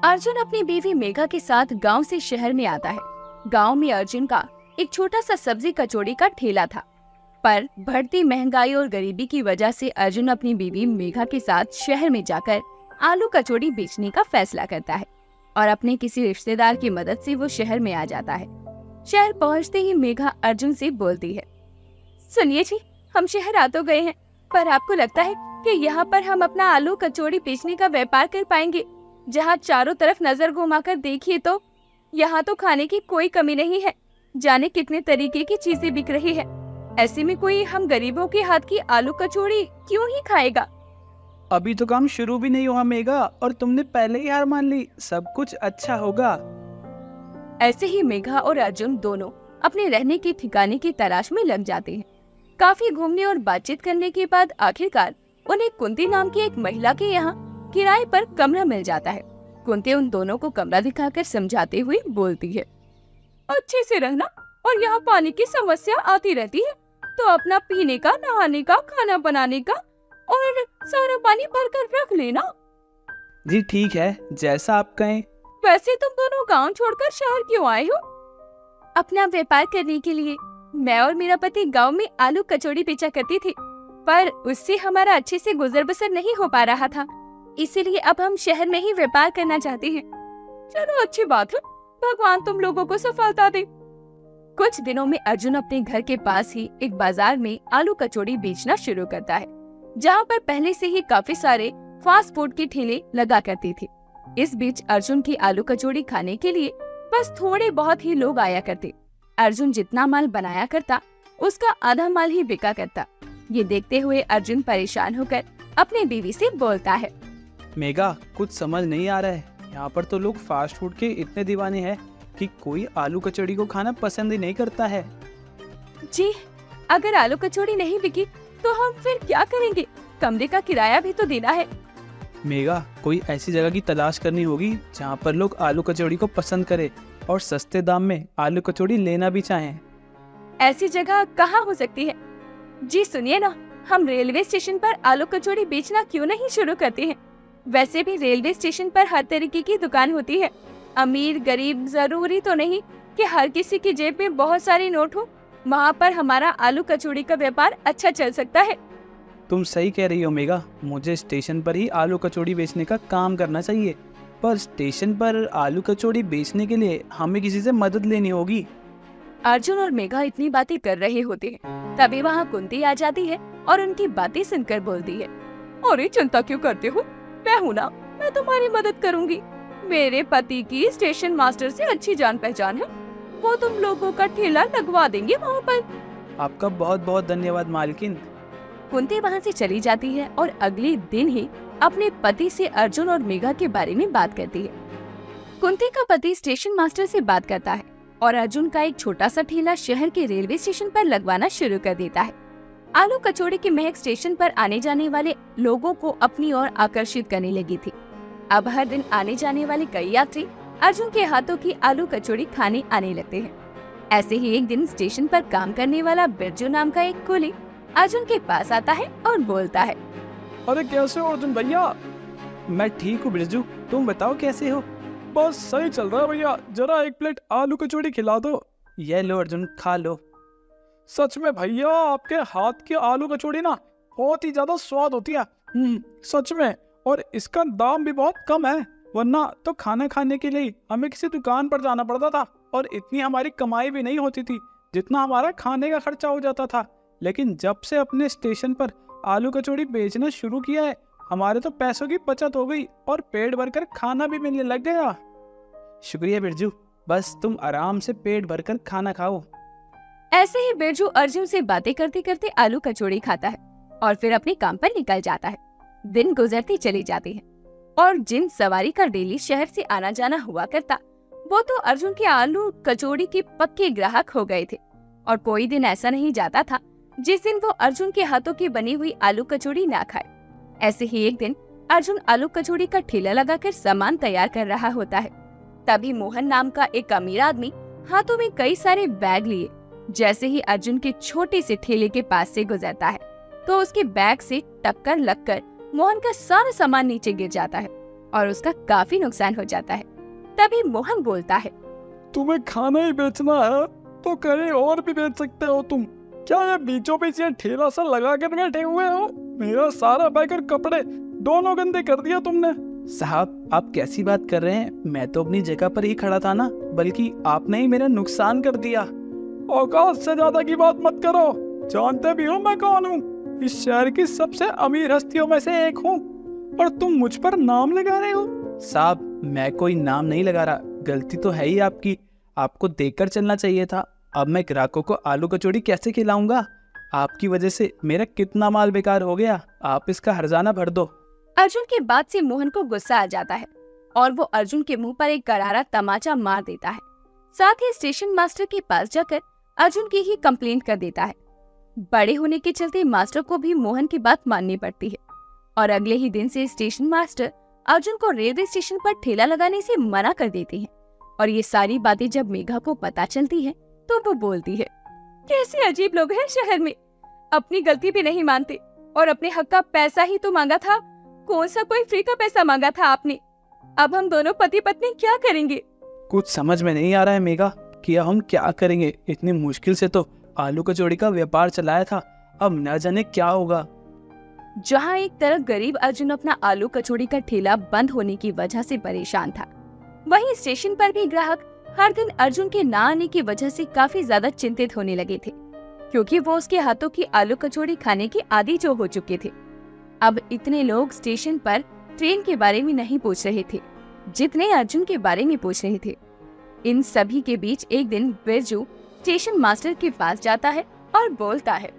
अर्जुन अपनी बीवी मेघा के साथ गांव से शहर में आता है। गांव में अर्जुन का एक छोटा सा सब्जी कचौड़ी का ठेला था, पर बढ़ती महंगाई और गरीबी की वजह से अर्जुन अपनी बीवी मेघा के साथ शहर में जाकर आलू कचौड़ी बेचने का फैसला करता है और अपने किसी रिश्तेदार की मदद से वो शहर में आ जाता है। शहर पहुंचते ही मेघा अर्जुन से बोलती है, सुनिए जी, हम शहर आ तो गए हैं, पर आपको लगता है कि यहाँ पर हम अपना आलू कचौड़ी बेचने का व्यापार कर पाएंगे? जहाँ चारों तरफ नजर घुमाकर देखिए तो यहाँ तो खाने की कोई कमी नहीं है। जाने कितने तरीके की चीजें बिक रही है। ऐसे में कोई हम गरीबों के हाथ की आलू कचौड़ी क्यों ही खाएगा? अभी तो काम शुरू भी नहीं हुआ मेघा, और तुमने पहले ही हार मान ली। सब कुछ अच्छा होगा। ऐसे ही मेघा और अर्जुन दोनों अपने रहने के ठिकाने की तलाश में लग जाते हैं। काफी घूमने और बातचीत करने के बाद आखिरकार उन्हें कुंती नाम की एक महिला के यहाँ किराए पर कमरा मिल जाता है। कुंती उन दोनों को कमरा दिखाकर समझाते हुए बोलती है, अच्छे से रहना, और यहाँ पानी की समस्या आती रहती है, तो अपना पीने का, नहाने का, खाना बनाने का और सारा पानी भर कर रख लेना। जी ठीक है, जैसा आप कहें। वैसे तुम दोनों गांव छोड़कर शहर क्यों आए हो? अपना व्यापार करने के लिए। मैं और मेरा पति गांव में आलू कचौड़ी बेचा करती थी, पर उससे हमारा अच्छे से गुजर बसर नहीं हो पा रहा था, इसीलिए अब हम शहर में ही व्यापार करना चाहते हैं। चलो अच्छी बात है, भगवान तुम लोगों को सफलता दे। कुछ दिनों में अर्जुन अपने घर के पास ही एक बाजार में आलू कचौड़ी बेचना शुरू करता है, जहाँ पर पहले से ही काफी सारे फास्ट फूड के ठेले लगा करती थी। इस बीच अर्जुन की आलू कचौड़ी खाने के लिए बस थोड़े बहुत ही लोग आया करते। अर्जुन जितना माल बनाया करता, उसका आधा माल ही बिका करता। ये देखते हुए अर्जुन परेशान होकर अपने बीवी से बोलता है, मेघा, कुछ समझ नहीं आ रहा है। यहाँ पर तो लोग फास्ट फूड के इतने दीवाने हैं कि कोई आलू कचौड़ी को खाना पसंद ही नहीं करता है। जी, अगर आलू कचौड़ी नहीं बिकी तो हम फिर क्या करेंगे? कमरे का किराया भी तो देना है। मेघा, कोई ऐसी जगह की तलाश करनी होगी जहाँ पर लोग आलू कचौड़ी को पसंद करें और सस्ते दाम में आलू कचौड़ी लेना भी चाहें। ऐसी जगह कहाँ हो सकती है? जी सुनिए ना, हम रेलवे स्टेशन पर आलू कचौड़ी बेचना क्यों नहीं शुरू करते हैं? वैसे भी रेलवे स्टेशन पर हर तरीके की दुकान होती है। अमीर गरीब जरूरी तो नहीं कि हर किसी की जेब में बहुत सारे नोट हो। वहाँ पर हमारा आलू कचौड़ी का व्यापार अच्छा चल सकता है। तुम सही कह रही हो मेघा, मुझे स्टेशन पर ही आलू कचौड़ी बेचने का काम करना चाहिए, पर स्टेशन पर आलू कचौड़ी बेचने के लिए हमें किसी से मदद लेनी होगी। अर्जुन और मेघा इतनी बातें कर रहे होते हैं, तभी वहाँ कुंती आ जाती है और उनकी बातें सुनकर बोलती है, अरे चिंता क्यों करते हो, मैं हूँ ना, मैं तुम्हारी मदद करूँगी। मेरे पति की स्टेशन मास्टर से अच्छी जान पहचान है, वो तुम लोगों का ठेला लगवा देंगे वहाँ पर। आपका बहुत बहुत धन्यवाद मालकिन। कुंती वहाँ से चली जाती है और अगले दिन ही अपने पति से अर्जुन और मेघा के बारे में बात करती है। कुंती का पति स्टेशन मास्टर से बात करता है और अर्जुन का एक छोटा सा ठेला शहर के रेलवे स्टेशन पर लगवाना शुरू कर देता है। आलू कचौड़ी की महक स्टेशन पर आने जाने वाले लोगों को अपनी ओर आकर्षित करने लगी थी। अब हर दिन आने जाने वाले कई यात्री अर्जुन के हाथों की आलू कचौड़ी खाने आने लगते हैं। ऐसे ही एक दिन स्टेशन पर काम करने वाला बिरजू नाम का एक कुली अर्जुन के पास आता है और बोलता है, अरे कैसे हो अर्जुन भैया? मैं ठीक हूँ बिरजू, तुम बताओ कैसे हो? बस सही चल रहा है भैया, जरा एक प्लेट आलू कचौड़ी खिला दो। ये लो अर्जुन, खा लो। सच में भैया, आपके हाथ की आलू कचौड़ी ना बहुत ही ज्यादा स्वाद होती है। सच में, और इसका दाम भी बहुत कम है, वरना तो खाना खाने के लिए हमें किसी दुकान पर जाना पड़ता था और इतनी हमारी कमाई भी नहीं होती थी जितना हमारा खाने का खर्चा हो जाता था। लेकिन जब से अपने स्टेशन पर आलू कचौड़ी बेचना शुरू किया है, हमारे तो पैसों की बचत हो गई और पेट भरकर खाना भी मिलने लग गया। शुक्रिया बिरजू, बस तुम आराम से पेट भरकर खाना खाओ। ऐसे ही बिरजू अर्जुन से बातें करते करते आलू कचौड़ी खाता है और फिर अपने काम पर निकल जाता है। दिन गुजरती चली जाती है और जिन सवारी का डेली शहर से आना जाना हुआ करता, वो तो अर्जुन के आलू कचौड़ी के पक्के ग्राहक हो गए थे। और कोई दिन ऐसा नहीं जाता था जिस दिन वो अर्जुन के हाथों की बनी हुई आलू कचौड़ी ना खाए। ऐसे ही एक दिन अर्जुन आलू कचौड़ी का ठेला लगाकर सामान तैयार कर रहा होता है। तभी मोहन नाम का एक अमीर आदमी हाथों में कई सारे बैग लिए जैसे ही अर्जुन के छोटे से ठेले के पास से गुजरता है, तो उसके बैग से टक्कर लगकर मोहन का सारा सामान नीचे गिर जाता है। और उसका काफी नुकसान हो जाता है। तभी मोहन बोलता है, तुम्हें खाना ही बेचना है तो कहीं और भी बेच सकते हो तुम। क्या ये बीचों बीच ये ठेला सा लगा के बैठे हुए हो? मेरा सारा बैग और कपड़े दोनों गंदे कर दिया तुमने। साहब, आप कैसी बात कर रहे हैं? मैं तो अपनी जगह पर ही खड़ा था ना, बल्कि आपने ही मेरा नुकसान कर दिया। औकात से ज्यादा की बात मत करो। जानते भी हो मैं कौन हूँ? इस शहर की सबसे अमीर हस्तियों में से एक हूँ और तुम मुझ पर नाम लगा रहे हो। साहब, मैं कोई नाम नहीं लगा रहा, गलती तो है ही आपकी। आपको देखकर चलना चाहिए था। अब मैं ग्राहकों को आलू कचौड़ी कैसे खिलाऊंगा? आपकी वजह से मेरा कितना माल बेकार हो गया। आप इसका हर्जाना भर दो। अर्जुन के बात से मोहन को गुस्सा आ जाता है और वो अर्जुन के मुंह पर एक करारा तमाचा मार देता है। साथ ही स्टेशन मास्टर के पास जाकर अर्जुन की ही कंप्लेंट कर देता है। बड़े होने के चलते मास्टर को भी मोहन की बात माननी पड़ती है और अगले ही दिन से स्टेशन मास्टर अर्जुन को रेलवे स्टेशन पर ठेला लगाने से मना कर देते हैं। और ये सारी बातें जब मेघा को पता चलती है तो वो बोलती है, कैसे अजीब लोग हैं शहर में, अपनी गलती भी नहीं मानते और अपने हक का पैसा ही तो मांगा था। कौन सा कोई फ्री का पैसा मांगा था आपने? अब हम दोनों पति पत्नी क्या करेंगे? कुछ समझ में नहीं आ रहा है मेघा कि अब हम क्या करेंगे। इतनी मुश्किल से तो आलू कचौड़ी का व्यापार चलाया था, अब न जाने क्या होगा। जहाँ एक तरफ गरीब अर्जुन अपना आलू कचौड़ी का ठेला बंद होने की वजह से परेशान था, वहीं स्टेशन पर भी ग्राहक हर दिन अर्जुन के ना आने की वजह से काफी ज्यादा चिंतित होने लगे थे, क्योंकि वो उसके हाथों की आलू कचौड़ी खाने के आदी जो हो चुके थे। अब इतने लोग स्टेशन पर ट्रेन के बारे में नहीं पूछ रहे थे जितने अर्जुन के बारे में पूछ रहे थे। इन सभी के बीच एक दिन बिरजू स्टेशन मास्टर के पास जाता है और बोलता है,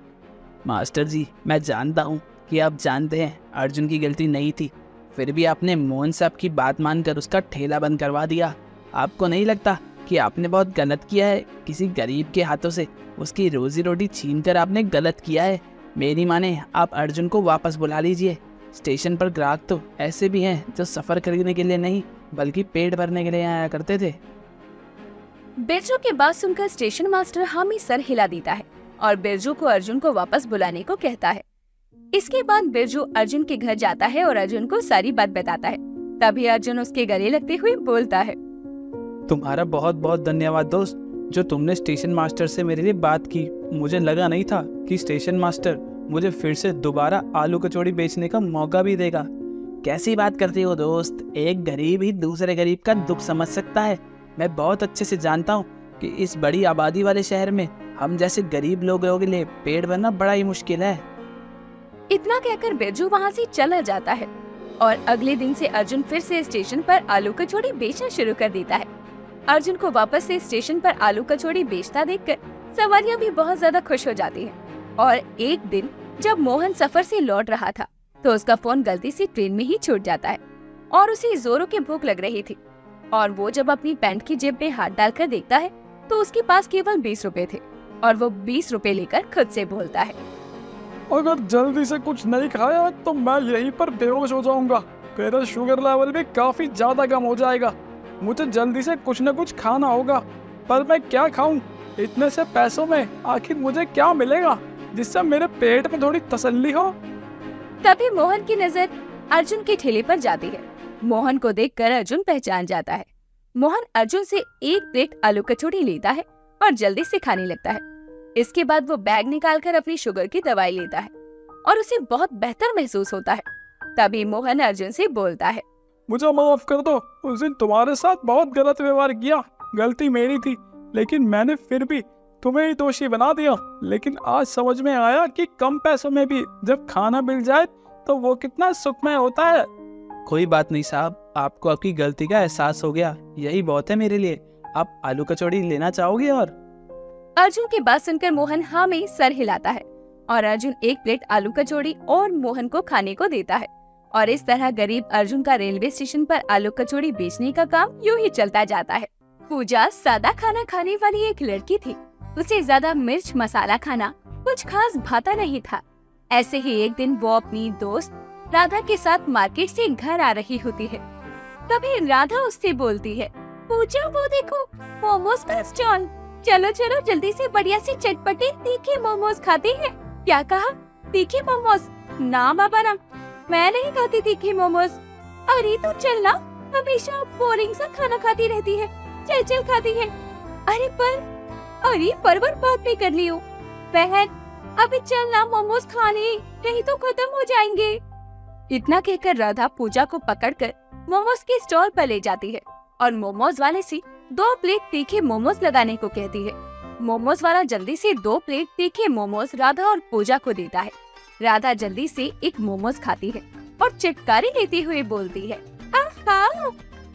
मास्टर जी, मैं जानता हूँ कि आप जानते हैं अर्जुन की गलती नहीं थी, फिर भी आपने मोहन साहब की बात मानकर उसका ठेला बंद करवा दिया। आपको नहीं लगता कि आपने बहुत गलत किया है? किसी गरीब के हाथों से उसकी रोजी रोटी छीनकर आपने गलत किया है। मेरी माने आप अर्जुन को वापस बुला लीजिए। स्टेशन पर ग्राहक तो ऐसे भी हैं जो सफर करने के लिए नहीं बल्कि पेट भरने के लिए आया करते थे। बिरजू की बात सुनकर स्टेशन मास्टर हामी सर हिला देता है और बिरजू को अर्जुन को वापस बुलाने को कहता है। इसके बाद बिरजू अर्जुन के घर जाता है और अर्जुन को सारी बात बताता है। तभी अर्जुन उसके गले लगते हुए बोलता है, तुम्हारा बहुत बहुत धन्यवाद दोस्त, जो तुमने स्टेशन मास्टर से मेरे लिए बात की। मुझे लगा नहीं था कि स्टेशन मास्टर मुझे फिर से दोबारा आलू कचौड़ी बेचने का मौका भी देगा। कैसी बात करते हो दोस्त, एक गरीब ही दूसरे गरीब का दुख समझ सकता है। मैं बहुत अच्छे से जानता हूँ कि इस बड़ी आबादी वाले शहर में हम जैसे गरीब लोगों के लिए पेट भरना बड़ा ही मुश्किल है। इतना कहकर बिरजू वहाँ से चला जाता है और अगले दिन से अर्जुन फिर से स्टेशन पर आलू कचौड़ी बेचना शुरू कर देता है। अर्जुन को वापस से स्टेशन पर आलू कचौड़ी बेचता देखकर सवारियां भी बहुत ज्यादा खुश हो जाती हैं। और एक दिन जब मोहन सफर से लौट रहा था तो उसका फोन गलती से ट्रेन में ही छूट जाता है और उसे जोरों की भूख लग रही थी। और वो जब अपनी पैंट की जेब में हाथ डालकर देखता है तो उसके पास केवल 20 रुपए थे और वो 20 रुपए लेकर खुद से बोलता है, अगर जल्दी से कुछ नहीं खाया तो मैं यहीं पर बेहोश हो जाऊंगा। मेरा शुगर लेवल भी काफी ज्यादा कम हो जाएगा। मुझे जल्दी से कुछ न कुछ खाना होगा, पर मैं क्या खाऊं? इतने से पैसों में आखिर मुझे क्या मिलेगा जिससे मेरे पेट में थोड़ी तसल्ली हो? तभी मोहन की नजर अर्जुन के ठेले पर जाती है। मोहन को देखकर अर्जुन पहचान जाता है। मोहन अर्जुन से एक प्लेट आलू कचौड़ी लेता है और जल्दी से खाने लगता है। इसके बाद वो बैग निकालकर अपनी शुगर की दवाई लेता है और उसे बहुत बेहतर महसूस होता है। तभी मोहन अर्जुन से बोलता है, मुझे माफ कर दो, उस दिन तुम्हारे साथ बहुत गलत व्यवहार किया। गलती मेरी थी, लेकिन मैंने फिर भी तुम्हें ही दोषी बना दिया। लेकिन आज समझ में आया कि कम पैसों में भी जब खाना मिल जाए तो वो कितना सुखमय होता है। कोई बात नहीं साहब, आपको आपकी गलती का एहसास हो गया, यही बहुत है मेरे लिए। आप आलू कचौड़ी लेना चाहोगे? और अर्जुन की बात सुनकर मोहन हाँ में सर हिलाता है और अर्जुन एक प्लेट आलू कचौड़ी और मोहन को खाने को देता है। और इस तरह गरीब अर्जुन का रेलवे स्टेशन पर आलू कचौड़ी बेचने का काम यूं ही चलता जाता है। पूजा सादा खाना खाने वाली एक लड़की थी। उसे ज्यादा मिर्च मसाला खाना कुछ खास भाता नहीं था। ऐसे ही एक दिन वो अपनी दोस्त राधा के साथ मार्केट से घर आ रही होती है। तभी राधा उससे बोलती है, पूजा वो देखो मोमोज का स्टॉल, चलो चलो जल्दी से बढ़िया से चटपटे तीखे मोमोज खाते हैं। क्या कहा? तीखे मोमोज? ना बाबा ना, मैं नहीं खाती तीखे मोमोज। अरे तू चल ना, हमेशा बोरिंग सा खाना खाती रहती है, चल खाती है। अरे परवर बात नहीं कर ली हो बहन, अभी चल ना मोमोज खाने, नहीं तो खत्म हो जाएंगे। इतना कहकर राधा पूजा को पकड़कर मोमोज के स्टॉल पर ले जाती है और मोमोज वाले से 2 प्लेट तीखे मोमोज लगाने को कहती है। मोमोज वाला जल्दी से 2 प्लेट तीखे मोमोज राधा और पूजा को देता है। राधा जल्दी से एक मोमोज खाती है और चिटकारी लेते हुए बोलती है, आहा,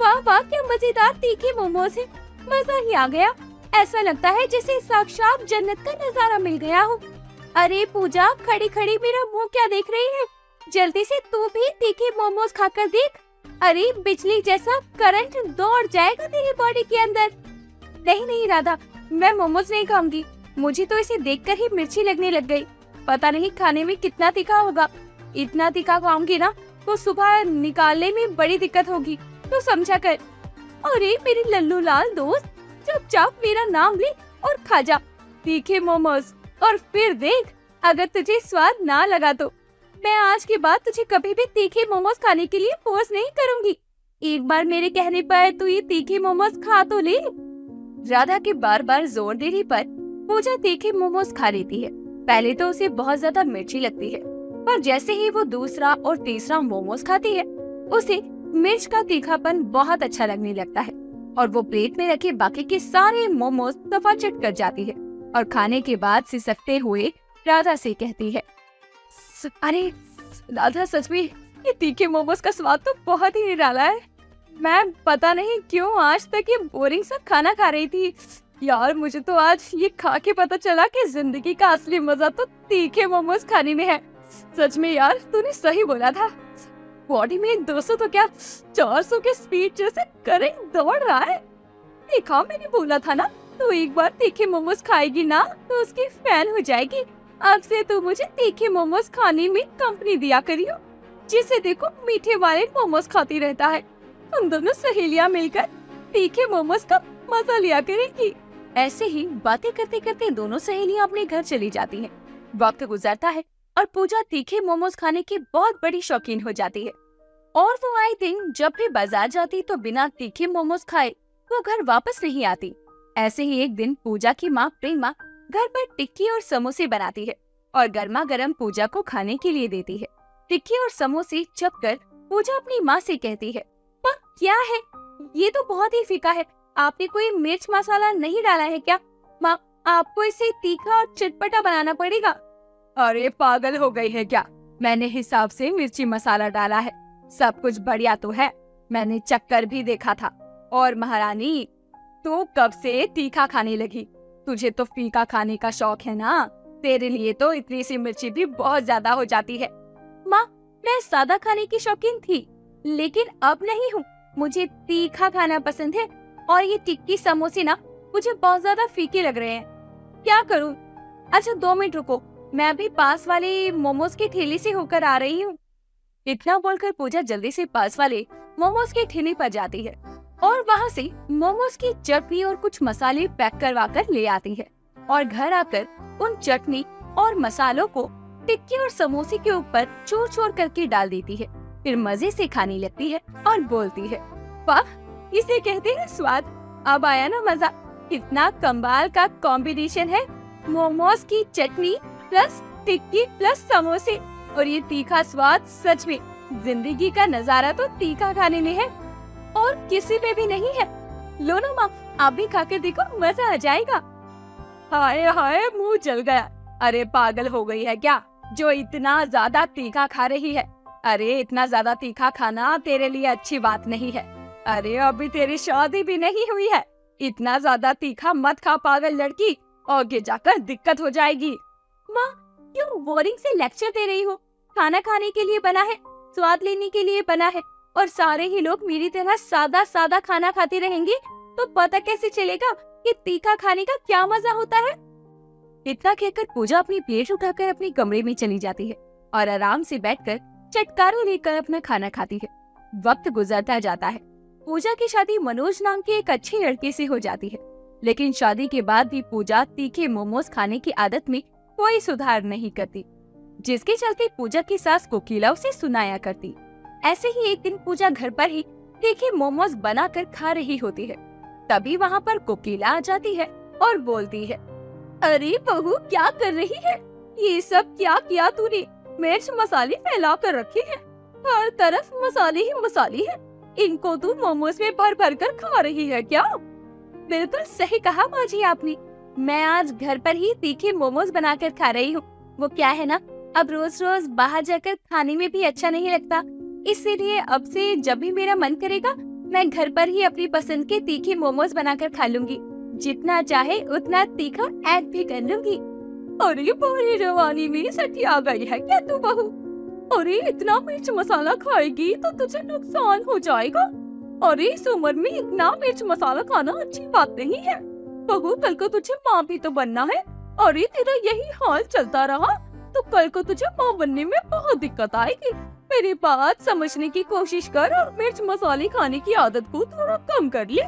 वाह वाह, क्या मजेदार तीखे मोमोज है, मजा ही आ गया। ऐसा लगता है जैसे साक्षात जन्नत का नजारा मिल गया हो। अरे पूजा, खड़ी खड़ी मेरा मुंह क्या देख रही है, जल्दी से तू भी तीखे मोमोज खाकर देख। अरे बिजली जैसा करंट दौड़ जाएगा तेरी बॉडी के अंदर। नहीं राधा, मैं मोमोज नहीं खाऊंगी, मुझे तो इसे देखकर ही मिर्ची लगने लग गई। पता नहीं खाने में कितना तीखा होगा, इतना तीखा खाऊंगी ना तो सुबह निकालने में बड़ी दिक्कत होगी, तो समझा कर। अरे मेरी लल्लू लाल दोस्त, चुपचाप मेरा नाम ले और खा जा तीखे मोमोज, और फिर देख अगर तुझे स्वाद ना लगा तो मैं आज के बाद तुझे कभी भी तीखे मोमोज खाने के लिए फोर्स नहीं करूंगी। एक बार मेरे कहने पर तू ये तीखे मोमोज खा तो ले। राधा के बार बार जोर देने पर पूजा तीखे मोमोज खा लेती है। पहले तो उसे बहुत ज्यादा मिर्ची लगती है, पर जैसे ही वो दूसरा और तीसरा मोमोज खाती है उसे मिर्च का तीखापन बहुत अच्छा लगने लगता है और वो प्लेट में रखे बाकी के सारे मोमोज दफाचट कर जाती है और खाने के बाद सिसकते हुए राधा से कहती है, अरे राधा, सच में ये तीखे मोमोज का स्वाद तो बहुत ही निराला है। मैं पता नहीं क्यों आज तक ये बोरिंग सा खाना खा रही थी यार, मुझे तो आज ये खा के पता चला कि जिंदगी का असली मजा तो तीखे मोमोज खाने में है। सच में यार, तूने सही बोला था, बॉडी में 200 तो क्या 400 के स्पीड जैसे करंट दौड़ रहा है। देखा, मैंने बोला था ना, तो एक बार तीखे मोमोज खाएगी ना तो उसकी फैन हो जाएगी। अब से तू मुझे तीखे मोमोज खाने में कंपनी दिया करियो, जिसे देखो मीठे वाले मोमोज खाती रहता है। हम दोनों सहेलियां मिलकर तीखे मोमोज का मजा लिया करेंगी। ऐसे ही बातें करते करते दोनों सहेलियां अपने घर चली जाती हैं। वक्त गुजरता है और पूजा तीखे मोमोज खाने की बहुत बड़ी शौकीन हो जाती है और वो आए दिन जब भी बाजार जाती तो बिना तीखे मोमोज खाए वो घर वापस नहीं आती। ऐसे ही एक दिन पूजा की माँ प्रेमा घर पर टिक्की और समोसे बनाती है और गर्मा गर्म पूजा को खाने के लिए देती है। टिक्की और समोसे चखकर पूजा अपनी माँ से कहती है, माँ क्या है ये, तो बहुत ही फीका है, आपने कोई मिर्च मसाला नहीं डाला है क्या? माँ, आपको इसे तीखा और चटपटा बनाना पड़ेगा। अरे पागल हो गई है क्या, मैंने हिसाब से मिर्ची मसाला डाला है, सब कुछ बढ़िया तो है, मैंने चक्कर भी देखा था। और महारानी, तू कब से तीखा खाने लगी? तुझे तो फीका खाने का शौक है ना, तेरे लिए तो इतनी सी मिर्ची भी बहुत ज्यादा हो जाती है। माँ, मैं सादा खाने की शौकीन थी, लेकिन अब नहीं हूँ, मुझे तीखा खाना पसंद है और ये टिक्की समोसे ना मुझे बहुत ज्यादा फीके लग रहे हैं, क्या करूँ? अच्छा 2 मिनट रुको, मैं अभी पास वाले मोमोज के ठेले से होकर आ रही हूँ। इतना बोलकर पूजा जल्दी से पास वाले मोमोज के ठेले पर जाती है और वहाँ से मोमोज की चटनी और कुछ मसाले पैक करवा कर ले आती है और घर आकर उन चटनी और मसालों को टिक्की और समोसे के ऊपर चूर चूर करके डाल देती है। फिर मजे से खाने लगती है और बोलती है, वाह, इसे कहते हैं स्वाद, अब आया ना मजा। इतना कमाल का कॉम्बिनेशन है, मोमोज की चटनी प्लस टिक्की प्लस समोसे और ये तीखा स्वाद। सच में जिंदगी का नजारा तो तीखा खाने में है और किसी में भी नहीं है। लो ना माँ, आप भी खाकर देखो, मजा आ जाएगा। हाय हाय, मुंह जल गया। अरे पागल हो गई है क्या, जो इतना ज्यादा तीखा खा रही है? अरे इतना ज्यादा तीखा खाना तेरे लिए अच्छी बात नहीं है। अरे अभी तेरी शादी भी नहीं हुई है, इतना ज्यादा तीखा मत खा पागल लड़की, आगे जाकर दिक्कत हो जाएगी। माँ, क्यों बोरिंग से लेक्चर दे रही हो? खाना खाने के लिए बना है, स्वाद लेने के लिए बना है, और सारे ही लोग मेरी तरह सादा सादा खाना खाते रहेंगे तो पता कैसे चलेगा कि तीखा खाने का क्या मजा होता है? इतना कहकर पूजा अपनी प्लेट उठाकर अपने कमरे में चली जाती है और आराम से बैठकर चटकारों लेकर अपना खाना खाती है। वक्त गुजरता जाता है। पूजा की शादी मनोज नाम के एक अच्छे लड़के से हो जाती है, लेकिन शादी के बाद भी पूजा तीखे मोमोज खाने की आदत में कोई सुधार नहीं करती, जिसके चलते पूजा की सास कोकिला उसे सुनाया करती, ऐसे ही एक दिन पूजा घर पर ही तीखे मोमोज बनाकर खा रही होती है। तभी वहाँ पर कोकिला आ जाती है और बोलती है, अरे बहू क्या कर रही है? ये सब क्या किया तूने? मिर्च मसाले फैला कर रखे हैं, हर तरफ मसाले ही मसाले हैं। इनको तू मोमोज में भर भर कर खा रही है क्या? बिल्कुल सही कहा माँ जी आपने। मैं आज घर पर ही तीखे मोमोज बनाकर खा रही हूँ। वो क्या है ना, अब रोज रोज बाहर जाकर खाने में भी अच्छा नहीं लगता, इसीलिए अब से जब भी मेरा मन करेगा मैं घर पर ही अपनी पसंद के तीखे मोमोज बनाकर खा लूंगी। जितना चाहे उतना तीखा ऐड भी कर लूंगी। अरे पूरी जवानी में सठी आ गई है क्या तू बहू? अरे इतना मिर्च मसाला खाएगी तो तुझे नुकसान हो जाएगा। अरे इस उम्र में इतना मिर्च मसाला खाना अच्छी बात नहीं है। बहू कल को तुझे माँ भी तो बनना है। अरे तेरा यही हाल चलता रहा तो कल को तुझे माँ बनने में बहुत दिक्कत आएगी। मेरी बात समझने की कोशिश कर और मिर्च मसाले खाने की आदत को थोड़ा कम कर ले।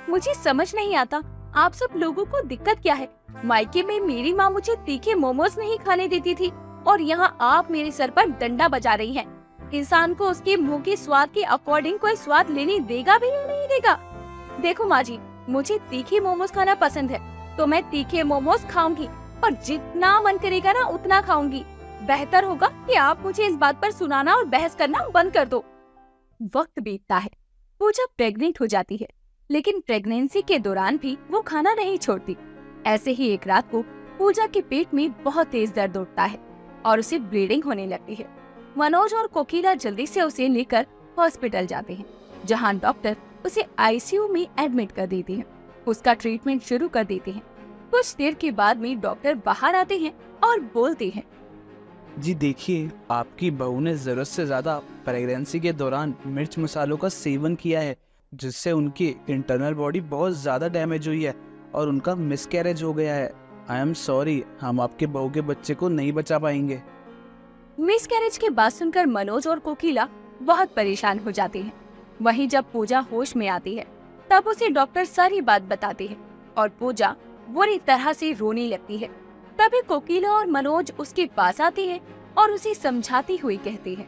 मुझे समझ नहीं आता आप सब लोगों को दिक्कत क्या है। मायके में मेरी माँ मुझे तीखे मोमोज नहीं खाने देती थी और यहाँ आप मेरे सर पर डंडा बजा रही हैं। इंसान को उसके मुंह के स्वाद के अकॉर्डिंग कोई स्वाद लेने देगा भी या नहीं देगा? देखो माँ जी, मुझे तीखे मोमोज खाना पसंद है तो मैं तीखे मोमोज खाऊंगी और जितना मन करेगा ना उतना खाऊंगी। बेहतर होगा कि आप मुझे इस बात पर सुनाना और बहस करना बंद कर दो। वक्त बीतता है, पूजा प्रेग्नेंट हो जाती है, लेकिन प्रेगनेंसी के दौरान भी वो खाना नहीं छोड़ती। ऐसे ही एक रात को पूजा के पेट में बहुत तेज दर्द उठता है और उसे ब्लीडिंग होने लगती है। मनोज और कोकिला जल्दी से उसे लेकर हॉस्पिटल जाते हैं, जहां डॉक्टर उसे आईसीयू में एडमिट कर देते हैं। उसका ट्रीटमेंट शुरू कर देते हैं। कुछ देर के बाद में डॉक्टर बाहर आते हैं और बोलते हैं, जी देखिए, आपकी बहू ने जरूरत से ज्यादा प्रेगनेंसी के दौरान मिर्च मसालों का सेवन किया है, जिससे उनकी इंटरनल बॉडी बहुत ज्यादा डैमेज हुई है और उनका मिसकैरेज हो गया है। आई एम सॉरी, हम आपके बहू के बच्चे को नहीं बचा पाएंगे। मिसकैरेज की बात सुनकर मनोज और कोकिला बहुत परेशान हो जाते हैं। वहीं जब पूजा होश में आती है तब उसे डॉक्टर सारी बात बताते हैं और पूजा बुरी तरह से रोने लगती है। तभी कोकिला और मनोज उसके पास आते हैं और उसे समझाती हुई कहते हैं,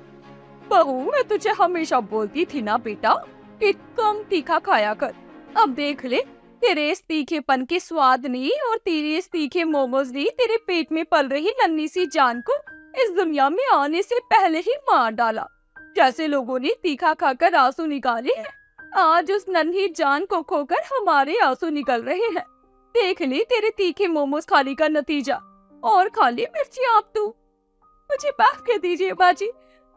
बहू मैं तुझे हमेशा बोलती थी ना बेटा कि कम तीखा खाया कर। अब देख ले, तेरे इस तीखेपन के स्वाद ने और तेरे इस तीखे मोमोज ने तेरे पेट में पल रही नन्ही सी जान को इस दुनिया में आने से पहले ही मार डाला। जैसे लोगों ने तीखा खाकर आंसू निकाले हैं, आज उस नन्ही जान को खोकर हमारे आंसू निकल रहे हैं। देख ले तेरे तीखे मोमोज खाने का नतीजा, और खा ले मिर्ची आप तू। मुझे माफ कर दीजिए बाजी,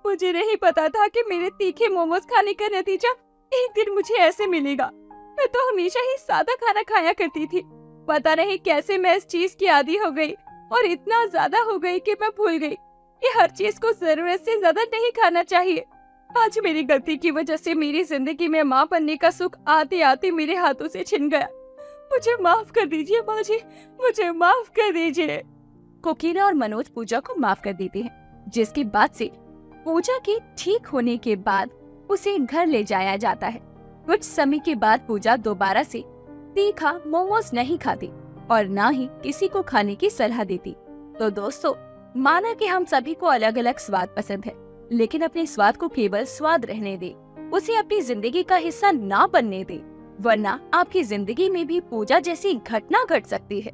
मुझे नहीं पता था कि मेरे तीखे मोमोज खाने का नतीजा एक दिन मुझे ऐसे मिलेगा। मैं तो हमेशा ही सादा खाना खाया करती थी, पता नहीं कैसे मैं इस चीज की आदी हो गई और इतना ज्यादा हो गई कि मैं भूल गई कि हर चीज को जरूरत से ज्यादा नहीं खाना चाहिए। आज मेरी गलती की वजह से मेरी जिंदगी में माँ बनने का सुख आते आते मेरे हाथों से छिन गया। मुझे माफ कर दीजिए माँ जी, मुझे माफ कर दीजिए। कोकिला और मनोज पूजा को माफ कर देते हैं, जिसके बाद से पूजा के ठीक होने के बाद उसे घर ले जाया जाता है। कुछ समय के बाद पूजा दोबारा से तीखा मोमोज नहीं खाती और ना ही किसी को खाने की सलाह देती। तो दोस्तों, माना कि हम सभी को अलग अलग स्वाद पसंद है, लेकिन अपने स्वाद को केवल स्वाद रहने दे, उसे अपनी जिंदगी का हिस्सा ना बनने दे, वरना आपकी जिंदगी में भी पूजा जैसी घटना घट सकती है।